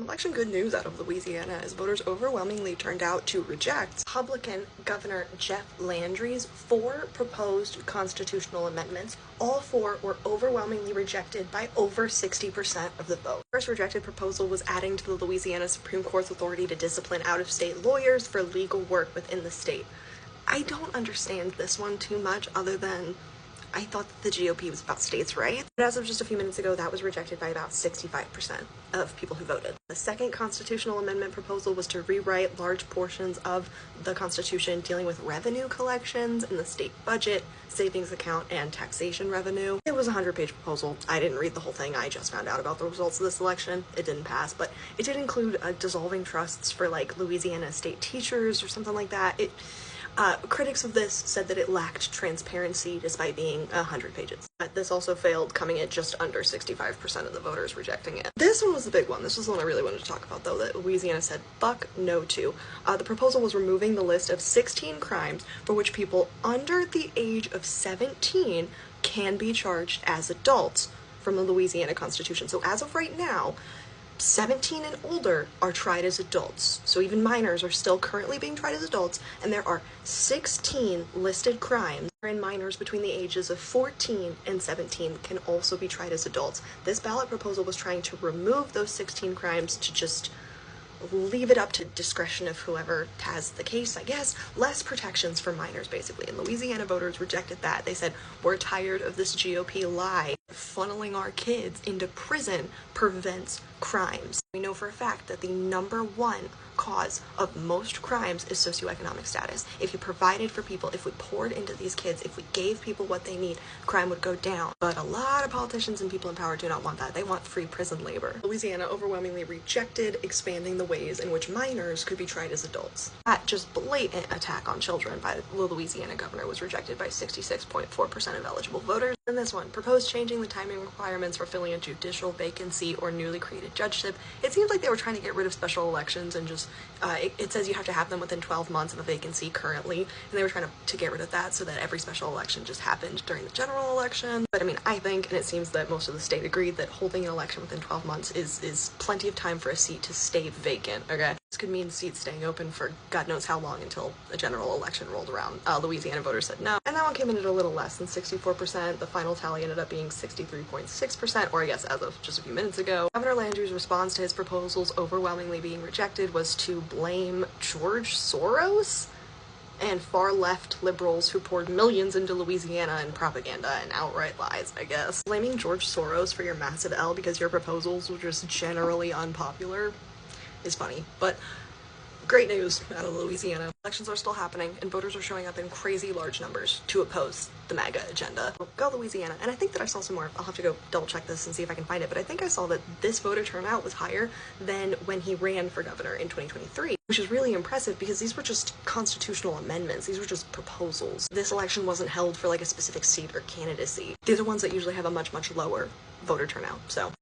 Election good news out of Louisiana as voters overwhelmingly turned out to reject Republican Governor Jeff Landry's 4 proposed constitutional amendments. All 4 were overwhelmingly rejected by over 60% of the vote. The first rejected proposal was adding to the Louisiana Supreme Court's authority to discipline out-of-state lawyers for legal work within the state. I don't understand this one too much, other than I thought that the GOP was about states' rights. But as of just a few minutes ago, that was rejected by about 65% of people who voted. The second constitutional amendment proposal was to rewrite large portions of the Constitution dealing with revenue collections and the state budget, savings account, and taxation revenue. It was a 100-page proposal. I didn't read the whole thing. I just found out about the results of this election. It didn't pass, but it did include dissolving trusts for like Louisiana state teachers or something like that. Critics of this said that it lacked transparency despite being 100 pages. This also failed, coming at just under 65% of the voters rejecting it. This one was the big one. This was the one I really wanted to talk about, though, that Louisiana said fuck no to. The proposal was removing the list of 16 crimes for which people under the age of 17 can be charged as adults from the Louisiana Constitution. So as of right now, 17 and older are tried as adults. So even minors are still currently being tried as adults, and there are 16 listed crimes wherein minors between the ages of 14 and 17 can also be tried as adults. This ballot proposal was trying to remove those 16 crimes to just leave it up to discretion of whoever has the case, I guess. Less protections for minors, basically. And Louisiana voters rejected that. They said, we're tired of this GOP lie. Funneling our kids into prison prevents crimes. We know for a fact that the #1 cause of most crimes is socioeconomic status. If you provided for people, if we poured into these kids, if we gave people what they need, crime would go down. But a lot of politicians and people in power do not want that. They want free prison labor. Louisiana overwhelmingly rejected expanding the ways in which minors could be tried as adults. That just blatant attack on children by the Louisiana governor was rejected by 66.4% of eligible voters. And this one, proposed changing the timing requirements for filling a judicial vacancy or newly created judgeship. It seems like they were trying to get rid of special elections and just, it says you have to have them within 12 months of a vacancy currently, and they were trying to get rid of that so that every special election just happened during the general election. But I mean, I think, and it seems that most of the state agreed, that holding an election within 12 months is plenty of time for a seat to stay vacant, okay? This could mean seats staying open for God knows how long until a general election rolled around. Louisiana voters said no, and that one came in at a little less than 64%. The final tally ended up being 63.6%, or I guess as of just a few minutes ago. Governor Landry's response to his proposals overwhelmingly being rejected was to blame George Soros and far-left liberals who poured millions into Louisiana in propaganda and outright lies, I guess. Blaming George Soros for your massive L because your proposals were just generally unpopular is funny, but great news out of Louisiana. Elections are still happening, and voters are showing up in crazy large numbers to oppose the MAGA agenda. Go Louisiana. And I think that I saw some more. I'll have to go double check this and see if I can find it, but I think I saw that this voter turnout was higher than when he ran for governor in 2023, which is really impressive because these were just constitutional amendments. These were just proposals. This election wasn't held for like a specific seat or candidacy. These are ones that usually have a much, much lower voter turnout, so